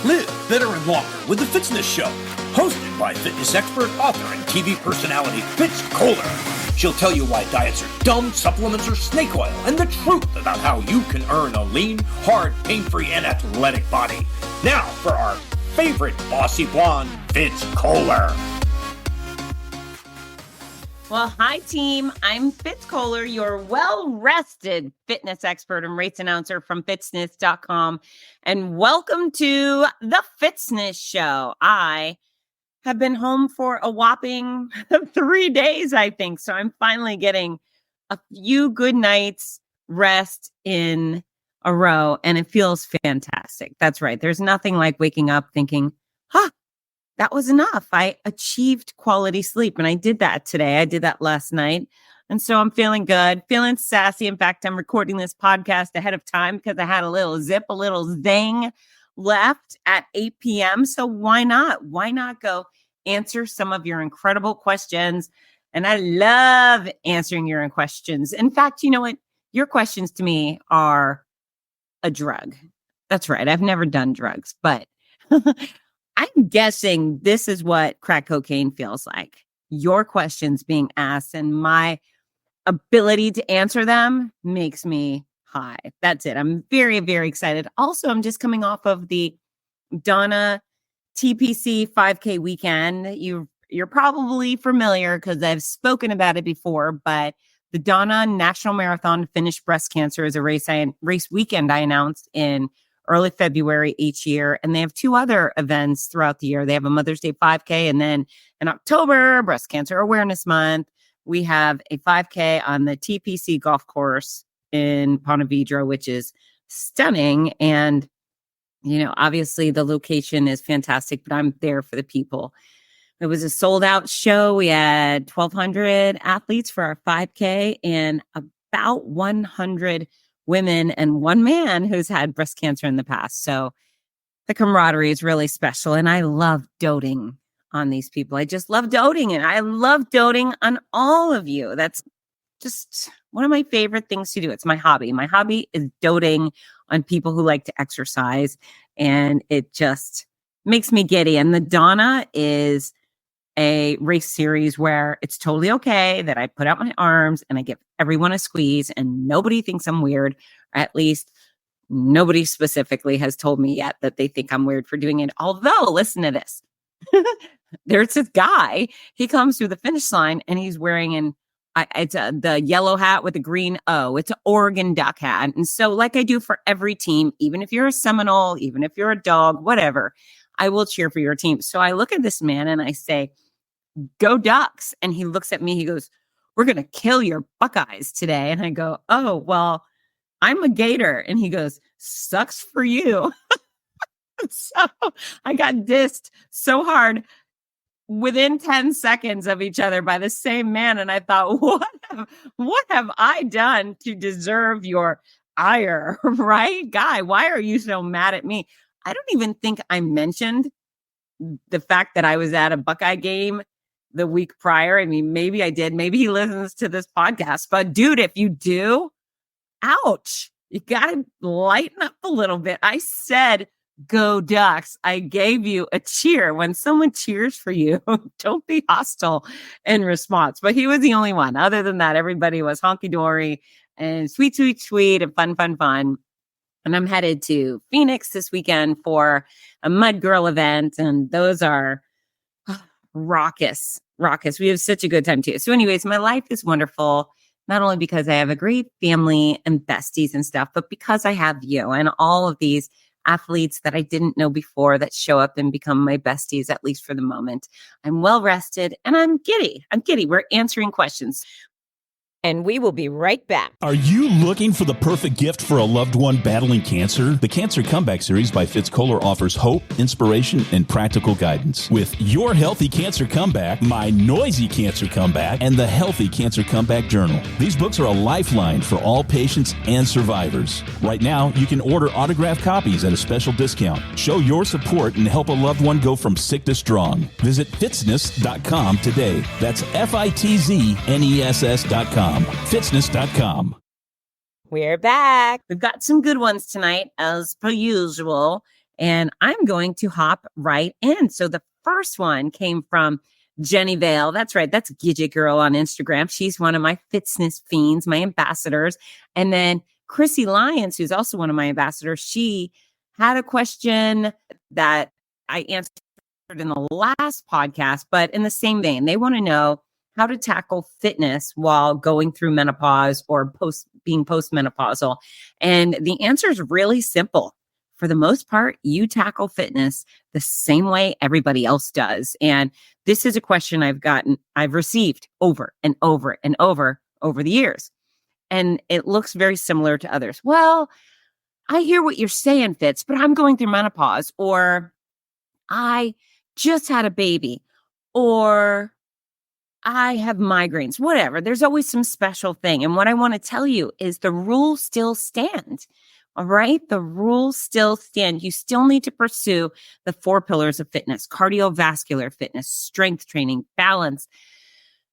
Live better and longer with The Fitness Show, hosted by fitness expert, author, and TV personality Fitz Kohler. She'll tell you why diets are dumb, supplements are snake oil, and the truth about how you can earn a lean, hard, pain-free, and athletic body. Now for our favorite bossy blonde, Fitz Kohler. Well, hi, team. I'm Fitz Kohler, your well-rested fitness expert and race announcer from Fitzness.com. And welcome to The Fitzness Show. I have been home for a whopping 3 days, I think. So I'm finally getting a few good nights rest in a row, and it feels fantastic. That's right. There's nothing like waking up thinking, that was enough. I achieved quality sleep, and I did that today. I did that last night. And so I'm feeling good, feeling sassy. In fact, I'm recording this podcast ahead of time because I had a little zing left at 8 p.m. So why not? Why not go answer some of your incredible questions? And I love answering your questions. In fact, you know what? Your questions to me are a drug. That's right. I've never done drugs, but I'm guessing this is what crack cocaine feels like. Your questions being asked and my ability to answer them makes me high. That's it. I'm very, very excited. Also, I'm just coming off of the Donna TPC 5K weekend. You're probably familiar because I've spoken about it before, but the Donna National Marathon Finished Breast Cancer is a race weekend I announced in early February each year. And they have two other events throughout the year. They have a Mother's Day 5K. And then in October, Breast Cancer Awareness Month, we have a 5K on the TPC golf course in Ponte Vedra, which is stunning. And, you know, obviously the location is fantastic, but I'm there for the people. It was a sold out show. We had 1,200 athletes for our 5K and about 100 women and one man who's had breast cancer in the past. So the camaraderie is really special. And I love doting on these people. I just love doting. And I love doting on all of you. That's just one of my favorite things to do. It's my hobby. My hobby is doting on people who like to exercise. And it just makes me giddy. And the Donna is a race series where it's totally okay that I put out my arms and I give everyone a squeeze and nobody thinks I'm weird. Or at least nobody specifically has told me yet that they think I'm weird for doing it. Although, listen to this. There's this guy. He comes through the finish line and he's wearing the yellow hat with the green O. It's an Oregon Duck hat. And so like I do for every team, even if you're a Seminole, even if you're a dog, whatever, I will cheer for your team. So I look at this man and I say, "Go Ducks." And he looks at me, he goes, "We're going to kill your Buckeyes today." And I go, "Oh, well, I'm a Gator." And he goes, "Sucks for you." So I got dissed so hard within 10 seconds of each other by the same man. And I thought, what have I done to deserve your ire, right? Guy, why are you so mad at me? I don't even think I mentioned the fact that I was at a Buckeye game the week prior. I mean, maybe I did. Maybe he listens to this podcast. But dude, if you do, ouch, you got to lighten up a little bit. I said, "Go Ducks." I gave you a cheer. When someone cheers for you, don't be hostile in response. But he was the only one. Other than that, everybody was honky-dory and sweet, sweet, sweet and fun, fun, fun. And I'm headed to Phoenix this weekend for a Mud Girl event. And those are raucous. We have such a good time too. So anyways, my life is wonderful, not only because I have a great family and besties and stuff, but because I have you and all of these athletes that I didn't know before that show up and become my besties, at least for the moment. I'm well rested and I'm giddy. We're answering questions. And we will be right back. Are you looking for the perfect gift for a loved one battling cancer? The Cancer Comeback Series by Fitz Kohler offers hope, inspiration, and practical guidance. With Your Healthy Cancer Comeback, My Noisy Cancer Comeback, and The Healthy Cancer Comeback Journal. These books are a lifeline for all patients and survivors. Right now, you can order autographed copies at a special discount. Show your support and help a loved one go from sick to strong. Visit Fitzness.com today. That's Fitzzness.com. Fitzness.com. We're back. We've got some good ones tonight, as per usual. And I'm going to hop right in. So the first one came from Jenny Vale. That's right. That's Gidget Girl on Instagram. She's one of my Fitness fiends, my ambassadors. And then Chrissy Lyons, who's also one of my ambassadors, she had a question that I answered in the last podcast, but in the same vein, they want to know how to tackle fitness while going through menopause or being postmenopausal. And the answer is really simple. For the most part, you tackle fitness the same way everybody else does. And this is a question I've received over and over and over the years. And it looks very similar to others. Well, I hear what you're saying, Fitz, but I'm going through menopause, or I just had a baby, or I have migraines, whatever. There's always some special thing. And what I want to tell you is the rules still stand. All right. The rules still stand. You still need to pursue the 4 pillars of fitness: cardiovascular fitness, strength training, balance,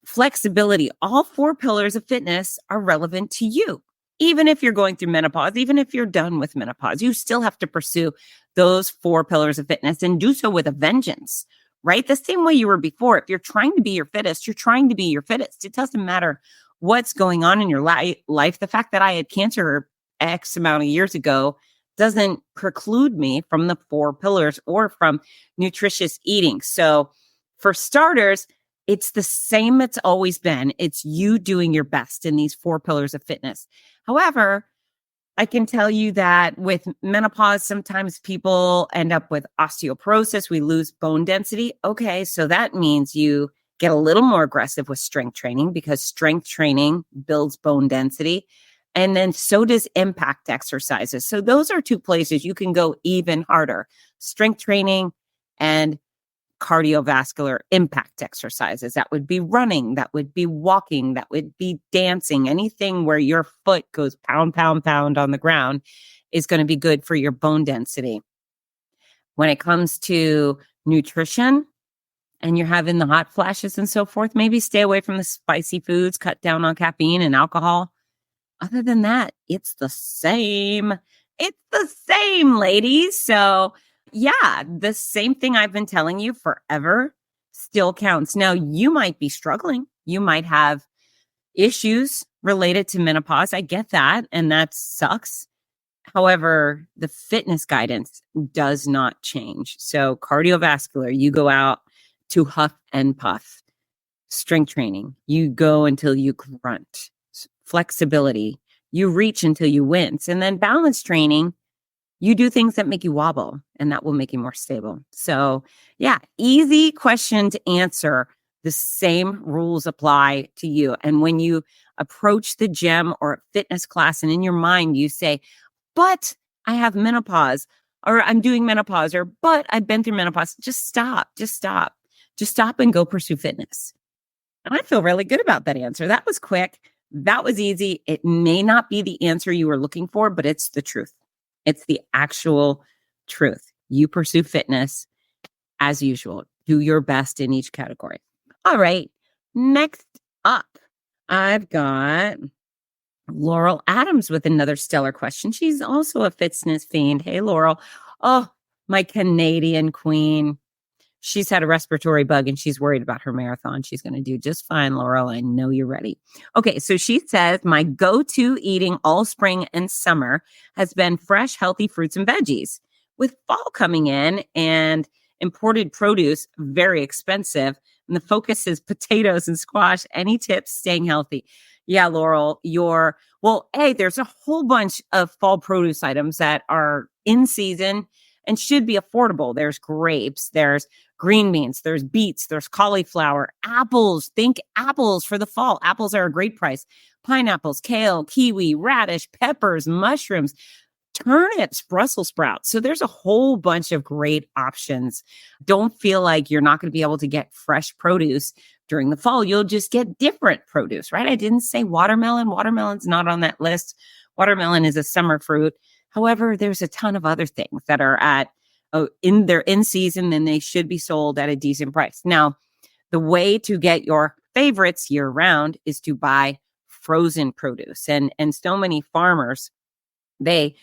flexibility. All 4 pillars of fitness are relevant to you. Even if you're going through menopause, even if you're done with menopause, you still have to pursue those 4 pillars of fitness and do so with a vengeance, right? The same way you were before. If you're trying to be your fittest, you're trying to be your fittest. It doesn't matter what's going on in your life. The fact that I had cancer X amount of years ago doesn't preclude me from the 4 pillars or from nutritious eating. So for starters, it's the same it's always been. It's you doing your best in these 4 pillars of fitness. However, I can tell you that with menopause, sometimes people end up with osteoporosis. We lose bone density. Okay, so that means you get a little more aggressive with strength training, because strength training builds bone density. And then so does impact exercises. So those are 2 places you can go even harder: strength training and cardiovascular impact exercises. That would be running, that would be walking, that would be dancing. Anything where your foot goes pound, pound, pound on the ground is going to be good for your bone density. When it comes to nutrition and you're having the hot flashes and so forth, maybe stay away from the spicy foods, cut down on caffeine and alcohol. Other than that, it's the same. It's the same, ladies. So yeah, the same thing I've been telling you forever still counts. Now, you might be struggling. You might have issues related to menopause. I get that, and that sucks. However, the fitness guidance does not change. So cardiovascular, you go out to huff and puff. Strength training, you go until you grunt. Flexibility, you reach until you wince. And then balance training, you do things that make you wobble, and that will make you more stable. So yeah, easy question to answer. The same rules apply to you. And when you approach the gym or a fitness class and in your mind you say, but I have menopause, or I'm doing menopause, or but I've been through menopause, just stop and go pursue fitness. And I feel really good about that answer. That was quick. That was easy. It may not be the answer you were looking for, but it's the truth. It's the actual truth. You pursue fitness as usual. Do your best in each category. All right. Next up, I've got Laurel Adams with another stellar question. She's also a fitness fiend. Hey, Laurel. Oh, my Canadian queen. She's had a respiratory bug and she's worried about her marathon. She's going to do just fine, Laurel. I know you're ready. Okay, so she says, my go-to eating all spring and summer has been fresh, healthy fruits and veggies. With fall coming in and imported produce very expensive, and the focus is potatoes and squash, any tips staying healthy? Yeah, Laurel, there's a whole bunch of fall produce items that are in season and should be affordable. There's grapes, there's green beans, there's beets, there's cauliflower, apples. Think apples for the fall. Apples are a great price. Pineapples, kale, kiwi, radish, peppers, mushrooms, turnips, Brussels sprouts. So there's a whole bunch of great options. Don't feel like you're not going to be able to get fresh produce during the fall. You'll just get different produce, right? I didn't say watermelon. Watermelon's not on that list. Watermelon is a summer fruit. However, there's a ton of other things that are in season, and they should be sold at a decent price. Now, the way to get your favorites year round is to buy frozen produce. And so many farmers, they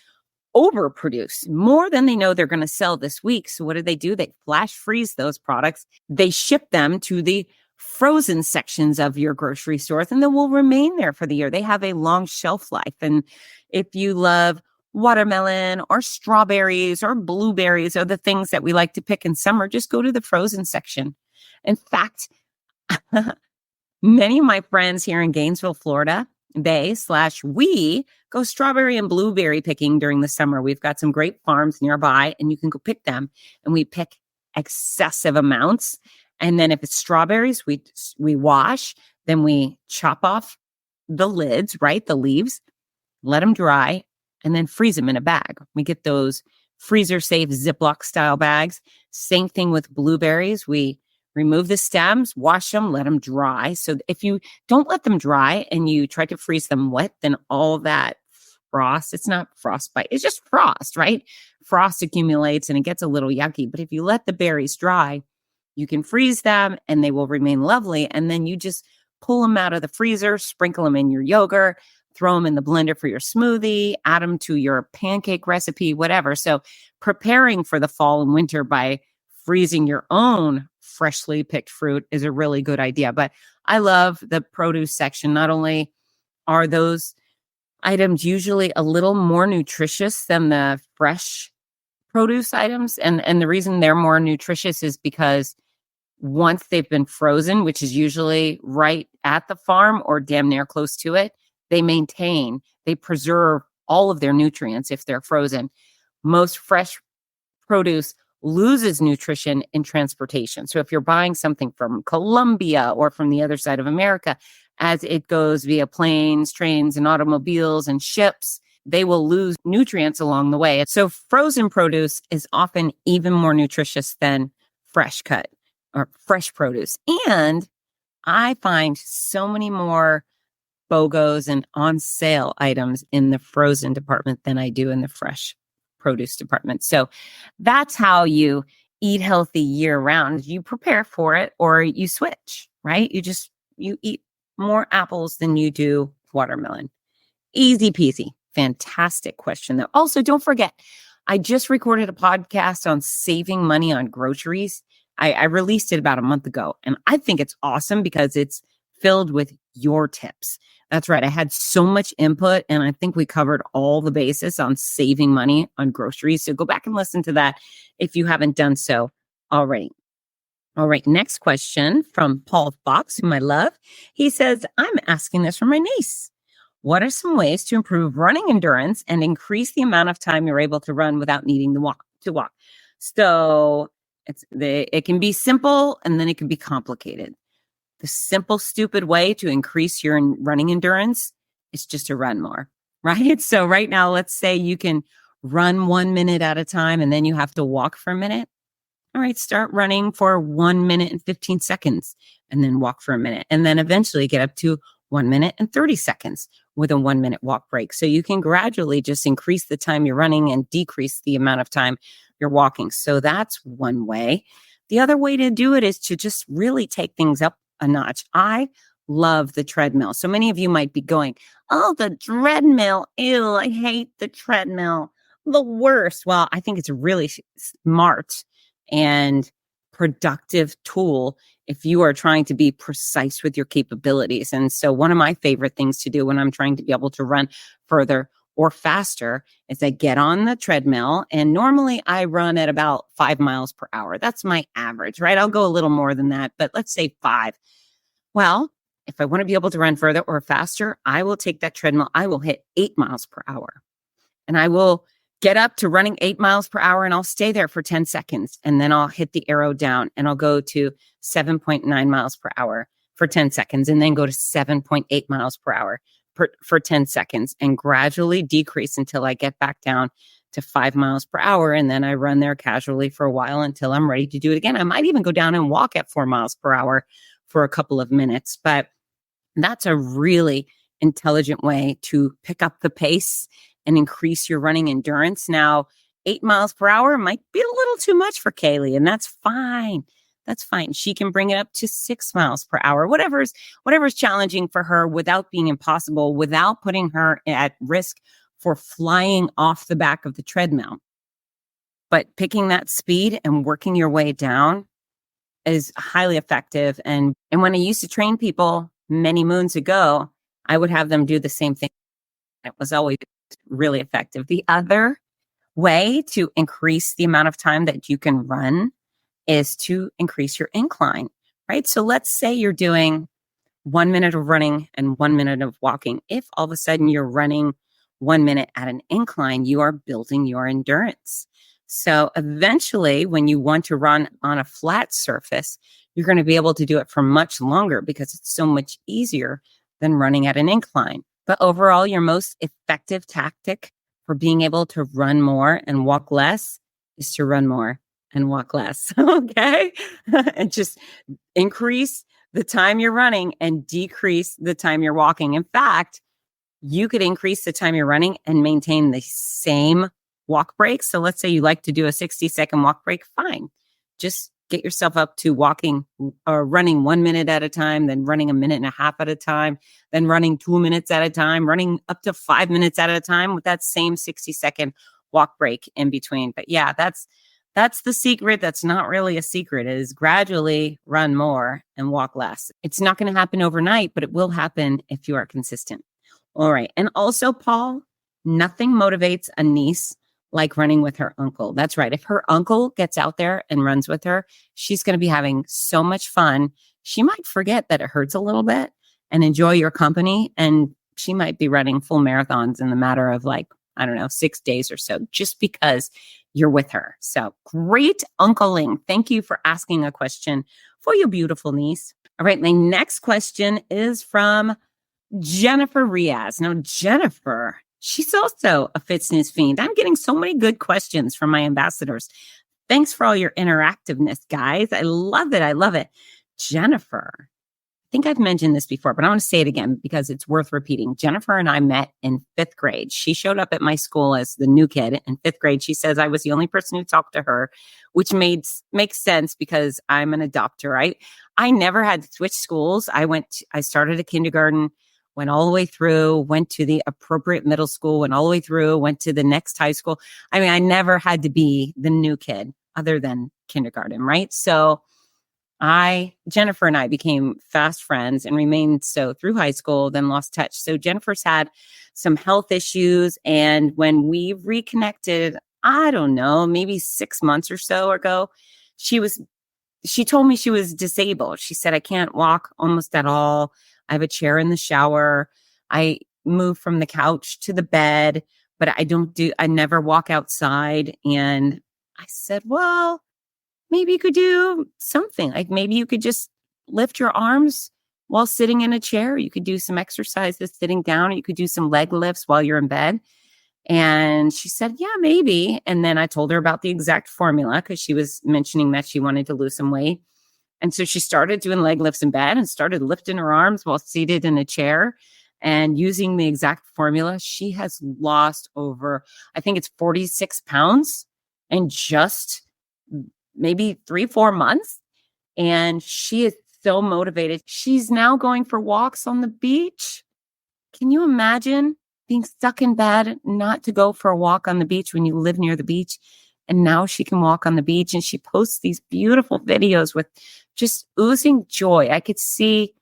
overproduce more than they know they're going to sell this week. So what do? They flash freeze those products. They ship them to the frozen sections of your grocery stores, and then will remain there for the year. They have a long shelf life. And if you love watermelon or strawberries or blueberries or the things that we like to pick in summer, just go to the frozen section. In fact, many of my friends here in Gainesville, Florida, we go strawberry and blueberry picking during the summer. We've got some great farms nearby and you can go pick them, and we pick excessive amounts. And then if it's strawberries, we wash, then we chop off the lids, right? The leaves, let them dry, and then freeze them in a bag. We get those freezer safe Ziploc style bags. Same thing with blueberries. We remove the stems, wash them, let them dry. So if you don't let them dry and you try to freeze them wet, then all that frost, it's not frostbite, it's just frost, right? Frost accumulates and it gets a little yucky. But if you let the berries dry, you can freeze them and they will remain lovely. And then you just pull them out of the freezer, sprinkle them in your yogurt, throw them in the blender for your smoothie, add them to your pancake recipe, whatever. So preparing for the fall and winter by freezing your own freshly picked fruit is a really good idea. But I love the produce section. Not only are those items usually a little more nutritious than the fresh produce items, and the reason they're more nutritious is because once they've been frozen, which is usually right at the farm or damn near close to it, they preserve all of their nutrients if they're frozen. Most fresh produce loses nutrition in transportation. So if you're buying something from Colombia or from the other side of America, as it goes via planes, trains, and automobiles and ships, they will lose nutrients along the way. So frozen produce is often even more nutritious than fresh cut or fresh produce. And I find so many more BOGOs and on sale items in the frozen department than I do in the fresh produce department. So that's how you eat healthy year round. You prepare for it or you switch, right? You eat more apples than you do watermelon. Easy peasy. Fantastic question though. Also, don't forget, I just recorded a podcast on saving money on groceries. I released it about a month ago, and I think it's awesome because it's filled with your tips. That's right. I had so much input, and I think we covered all the bases on saving money on groceries. So go back and listen to that if you haven't done so already. All right. Next question from Paul Fox, whom I love. He says, I'm asking this for my niece. What are some ways to improve running endurance and increase the amount of time you're able to run without needing to walk? So it can be simple and then it can be complicated. The simple, stupid way to increase your running endurance is just to run more, right? So right now, let's say you can run 1 minute at a time and then you have to walk for a minute. All right, start running for 1 minute and 15 seconds and then walk for a minute. And then eventually get up to 1 minute and 30 seconds with a 1 minute walk break. So you can gradually just increase the time you're running and decrease the amount of time you're walking. So that's one way. The other way to do it is to just really take things up a notch. I love the treadmill. So many of you might be going, oh, the treadmill. Ew, I hate the treadmill. The worst. Well, I think it's a really smart and productive tool if you are trying to be precise with your capabilities. And so one of my favorite things to do when I'm trying to be able to run further or faster is I get on the treadmill, and normally I run at about 5 miles per hour. That's my average, right? I'll go a little more than that, but let's say 5. Well, if I want to be able to run further or faster, I will take that treadmill. I will hit 8 miles per hour, and I will get up to running 8 miles per hour, and I'll stay there for 10 seconds. And then I'll hit the arrow down and I'll go to 7.9 miles per hour for 10 seconds, and then go to 7.8 miles per hour for 10 seconds and gradually decrease until I get back down to 5 miles per hour. And then I run there casually for a while until I'm ready to do it again. I might even go down and walk at 4 miles per hour for a couple of minutes, but that's a really intelligent way to pick up the pace and increase your running endurance. Now, 8 miles per hour might be a little too much for Kaylee, and that's fine. That's fine. She can bring it up to 6 miles per hour, whatever's challenging for her without being impossible, without putting her at risk for flying off the back of the treadmill. But picking that speed and working your way down is highly effective. And when I used to train people many moons ago, I would have them do the same thing. It was always really effective. The other way to increase the amount of time that you can run is to increase your incline, right? So let's say you're doing 1 minute of running and 1 minute of walking. If all of a sudden you're running 1 minute at an incline, you are building your endurance. So eventually, when you want to run on a flat surface, you're going to be able to do it for much longer because it's so much easier than running at an incline. But overall, your most effective tactic for being able to run more and walk less is to run more and walk less. Okay. And just increase the time you're running and decrease the time you're walking. In fact, you could increase the time you're running and maintain the same walk break. So let's say you like to do a 60-second walk break. Fine. Just get yourself up to walking or running 1 minute at a time, then running 1.5 minutes at a time, then running 2 minutes at a time, running up to 5 minutes at a time with that same 60-second walk break in between. But yeah, that's the secret. That's not really a secret. It is gradually run more and walk less. It's not going to happen overnight, but it will happen if you are consistent. All right. And also, Paul, nothing motivates a niece like running with her uncle. That's right. If her uncle gets out there and runs with her, she's going to be having so much fun. She might forget that it hurts a little bit and enjoy your company. And she might be running full marathons in the matter of 6 days or so, just because you're with her. So great uncling. Thank you for asking a question for your beautiful niece. All right. My next question is from Jennifer Riaz. Now, Jennifer, she's also a fitness fiend. I'm getting so many good questions from my ambassadors. Thanks for all your interactiveness, guys. I love it. I love it. Jennifer, I think I've mentioned this before, but I want to say it again because it's worth repeating. Jennifer and I met in 5th grade. She showed up at my school as the new kid in 5th grade. She says I was the only person who talked to her, which makes sense because I'm an adopter. I never had to switch schools. I started at kindergarten, went all the way through, went to the appropriate middle school, went all the way through, went to the next high school. I mean, I never had to be the new kid other than kindergarten, right? So Jennifer and I became fast friends and remained so through high school, then lost touch. So Jennifer's had some health issues. And when we reconnected, I don't know, maybe 6 months or so ago, she told me she was disabled. She said, I can't walk almost at all. I have a chair in the shower. I move from the couch to the bed, but I never walk outside. And I said, well, maybe you could do something. Like maybe you could just lift your arms while sitting in a chair. You could do some exercises sitting down. Or you could do some leg lifts while you're in bed. And she said, yeah, maybe. And then I told her about the exact formula because she was mentioning that she wanted to lose some weight. And so she started doing leg lifts in bed and started lifting her arms while seated in a chair and using the exact formula. She has lost over, I think it's 46 pounds in just maybe 3-4 months. And she is so motivated. She's now going for walks on the beach. Can you imagine being stuck in bed, not to go for a walk on the beach when you live near the beach? And now she can walk on the beach, and she posts these beautiful videos with just oozing joy. I could see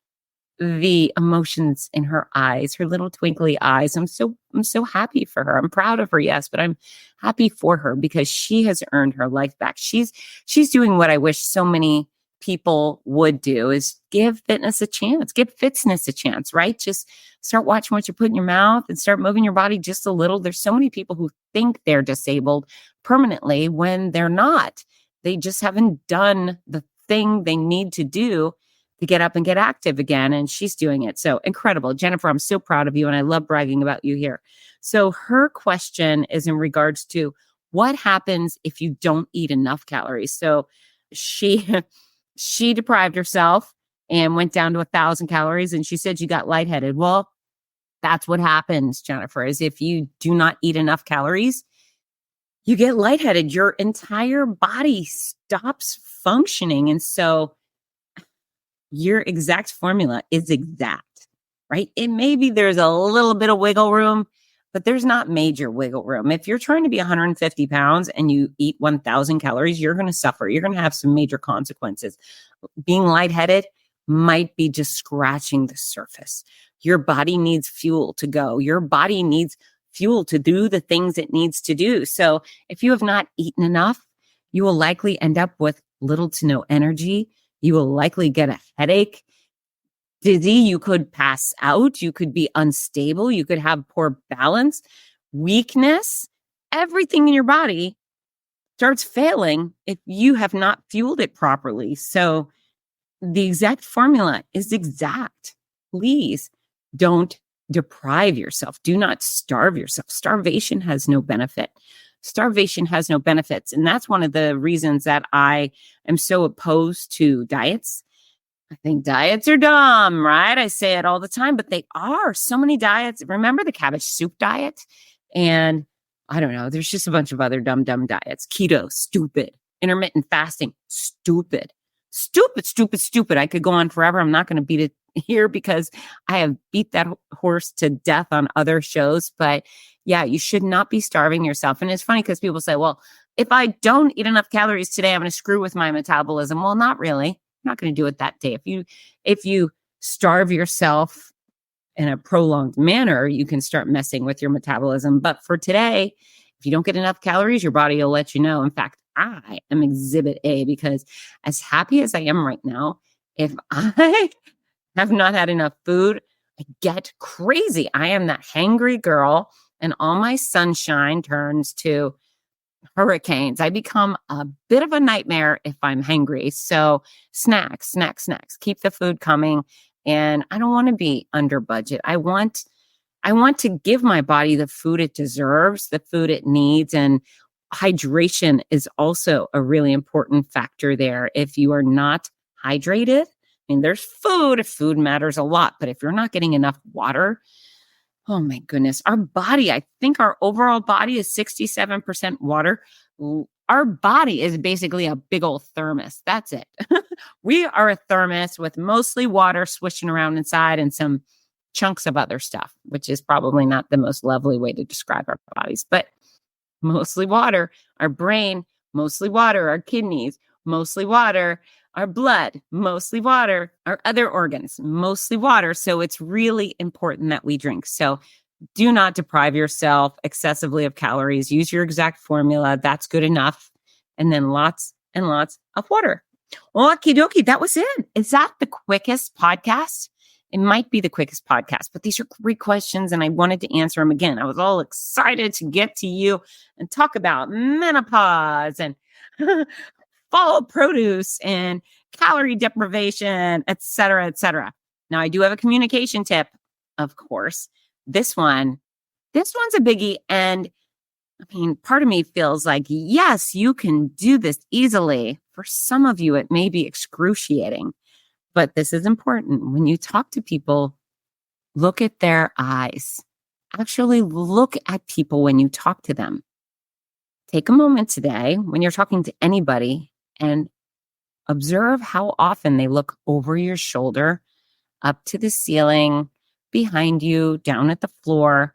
the emotions in her eyes, her little twinkly eyes. I'm so happy for her. I'm proud of her, yes, but I'm happy for her because she has earned her life back. She's doing what I wish so many people would do, is give fitness a chance, give fitness a chance, right? Just start watching what you put in your mouth and start moving your body just a little. There's so many people who think they're disabled permanently when they're not. They just haven't done the thing they need to do to get up and get active again. And she's doing it. So incredible. Jennifer, I'm so proud of you. And I love bragging about you here. So her question is in regards to what happens if you don't eat enough calories. So she deprived herself and went down to 1,000 calories. And she said she got lightheaded. Well, that's what happens, Jennifer, is if you do not eat enough calories, you get lightheaded. Your entire body stops functioning. And so your exact formula is exact, right? It maybe there's a little bit of wiggle room, but there's not major wiggle room. If you're trying to be 150 pounds and you eat 1,000 calories, you're going to suffer. You're going to have some major consequences. Being lightheaded might be just scratching the surface. Your body needs fuel to go. Your body needs fuel to do the things it needs to do. So if you have not eaten enough, you will likely end up with little to no energy. You will likely get a headache, dizzy. You could pass out. You could be unstable. You could have poor balance, weakness. Everything in your body starts failing if you have not fueled it properly. So the exact formula is exact. Please don't deprive yourself. Do not starve yourself. Starvation has no benefit. Starvation has no benefits. And that's one of the reasons that I am so opposed to diets. I think diets are dumb, right? I say it all the time, but they are. So many diets. Remember the cabbage soup diet? And I don't know, there's just a bunch of other dumb diets. Keto, stupid. Intermittent fasting, stupid. Stupid. I could go on forever. I'm not going to beat it here because I have beat that horse to death on other shows. But yeah, you should not be starving yourself. And it's funny because people say, well, if I don't eat enough calories today, I'm going to screw with my metabolism. Well, not really. I'm not going to do it that day. If you starve yourself in a prolonged manner, you can start messing with your metabolism. But for today, if you don't get enough calories, your body will let you know. In fact, I am exhibit A because as happy as I am right now, if I have not had enough food, I get crazy. I am that hangry girl and all my sunshine turns to hurricanes. I become a bit of a nightmare if I'm hangry. So snacks. Keep the food coming. And I don't want to be under budget. I want to give my body the food it deserves, the food it needs. And hydration is also a really important factor there. If you are not hydrated, I mean, there's food matters a lot, but if you're not getting enough water, oh my goodness, our body, I think our overall body is 67% water. Our body is basically a big old thermos. That's it. We are a thermos with mostly water swishing around inside and some chunks of other stuff, which is probably not the most lovely way to describe our bodies, but mostly water. Our brain, mostly water. Our kidneys, mostly water. Our blood, mostly water. Our other organs, mostly water. So it's really important that we drink. So do not deprive yourself excessively of calories. Use your exact formula. That's good enough. And then lots and lots of water. Okie dokie. That was it. Is that the quickest podcast? It might be the quickest podcast, but these are great questions and I wanted to answer them again. I was all excited to get to you and talk about menopause and fall produce and calorie deprivation, et cetera, et cetera. Now, I do have a communication tip, of course. This one's a biggie. And I mean, part of me feels like, yes, you can do this easily. For some of you, it may be excruciating. But this is important. When you talk to people, look at their eyes. Actually look at people when you talk to them. Take a moment today when you're talking to anybody and observe how often they look over your shoulder, up to the ceiling, behind you, down at the floor.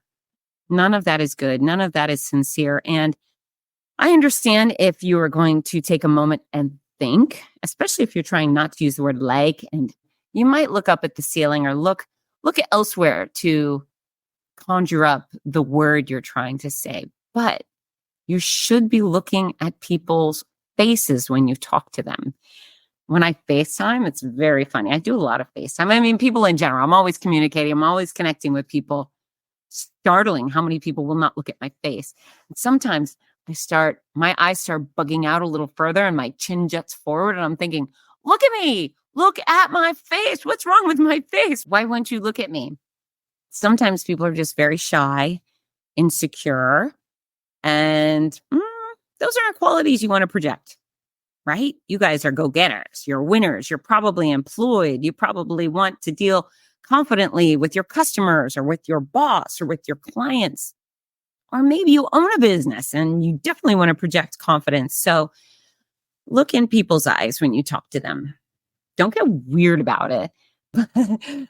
None of that is good. None of that is sincere. And I understand if you are going to take a moment and think, especially if you're trying not to use the word like, and you might look up at the ceiling or look at elsewhere to conjure up the word you're trying to say. But you should be looking at people's faces when you talk to them. When I FaceTime, it's very funny. I do a lot of FaceTime. I mean, people in general. I'm always communicating. I'm always connecting with people. Startling how many people will not look at my face. And sometimes my eyes start bugging out a little further and my chin juts forward and I'm thinking, look at me, look at my face. What's wrong with my face? Why won't you look at me? Sometimes people are just very shy, insecure, and those aren't qualities you want to project, right? You guys are go-getters. You're winners. You're probably employed. You probably want to deal confidently with your customers or with your boss or with your clients. Or maybe you own a business and you definitely want to project confidence. So look in people's eyes when you talk to them. Don't get weird about it,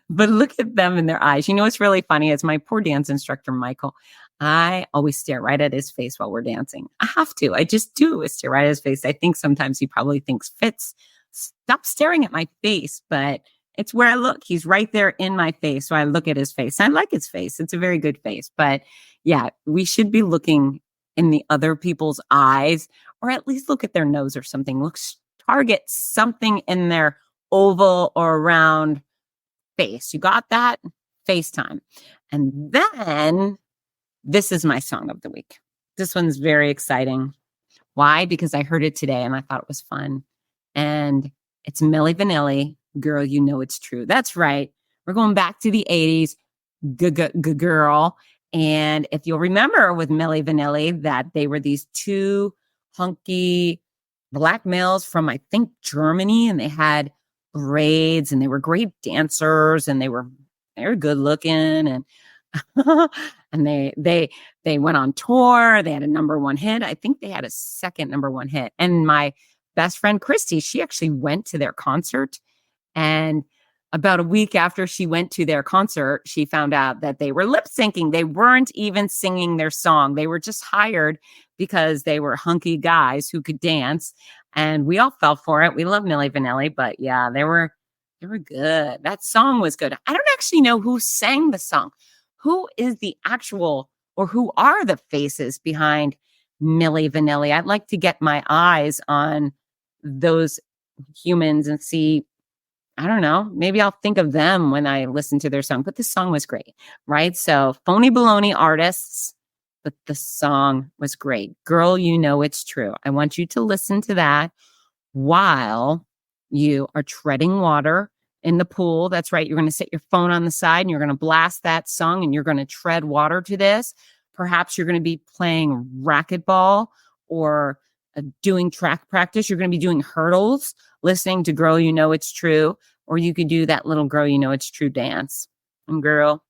but look at them in their eyes. You know what's really funny is my poor dance instructor, Michael. I always stare right at his face while we're dancing. I have to. I just do stare right at his face. I think sometimes he probably thinks, Fitz, stop staring at my face, but it's where I look. He's right there in my face. So I look at his face. I like his face. It's a very good face. But yeah, we should be looking in the other people's eyes, or at least look at their nose or something. Target something in their oval or round face. You got that? FaceTime. And then this is my song of the week. This one's very exciting. Why? Because I heard it today and I thought it was fun. And it's Milli Vanilli, Girl, You Know It's True. That's right. We're going back to the 80s, girl. And if you'll remember with Milli Vanilli that they were these two hunky black males from, I think, Germany, and they had braids and they were great dancers and they were good looking, and and they went on tour. They had a number one hit. I think they had a second number one hit. And my best friend Christy, she actually went to their concert, and about a week after she went to their concert, she found out that they were lip syncing. They weren't even singing their song. They were just hired because they were hunky guys who could dance, and we all fell for it. We love Milli Vanilli, but yeah, they were good. That song was good. I don't actually know who sang the song. Who is the actual, or who are the faces behind Milli Vanilli? I'd like to get my eyes on those humans and see, I don't know, maybe I'll think of them when I listen to their song. But this song was great, right? So phony baloney artists, but the song was great. Girl, You Know It's True. I want you to listen to that while you are treading water in the pool. That's right. You're going to set your phone on the side and you're going to blast that song and you're going to tread water to this. Perhaps you're going to be playing racquetball or doing track practice. You're going to be doing hurdles, listening to Girl, You Know It's True. Or you could do that little Girl, You Know It's True dance. And girl,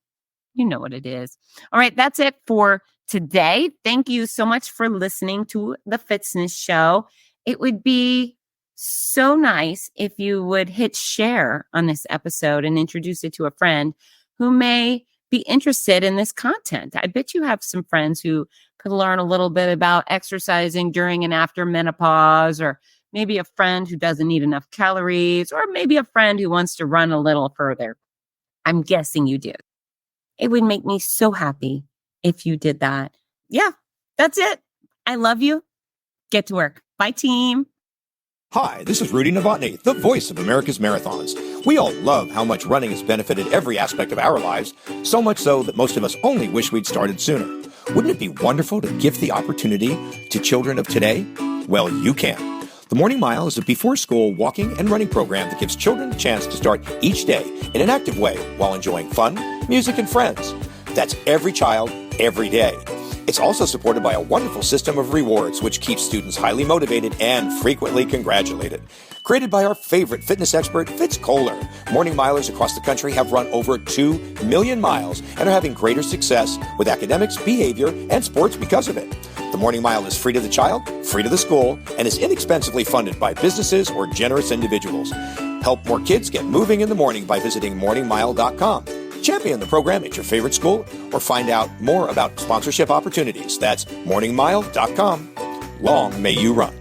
you know what it is. All right. That's it for today. Thank you so much for listening to the Fitzness Show. It would be so nice if you would hit share on this episode and introduce it to a friend who may be interested in this content. I bet you have some friends who could learn a little bit about exercising during and after menopause, or maybe a friend who doesn't need enough calories, or maybe a friend who wants to run a little further. I'm guessing you do. It would make me so happy if you did that. Yeah, that's it. I love you. Get to work. Bye, team. Hi, this is Rudy Novotny, the voice of America's Marathons. We all love how much running has benefited every aspect of our lives, so much so that most of us only wish we'd started sooner. Wouldn't it be wonderful to give the opportunity to children of today? Well, you can. The Morning Mile is a before-school walking and running program that gives children a chance to start each day in an active way while enjoying fun, music, and friends. That's every child, every day. It's also supported by a wonderful system of rewards, which keeps students highly motivated and frequently congratulated. Created by our favorite fitness expert, Fitz Kohler, Morning Milers across the country have run over 2 million miles and are having greater success with academics, behavior, and sports because of it. The Morning Mile is free to the child, free to the school, and is inexpensively funded by businesses or generous individuals. Help more kids get moving in the morning by visiting morningmile.com. Champion the program at your favorite school or find out more about sponsorship opportunities. That's morningmile.com. Long may you run.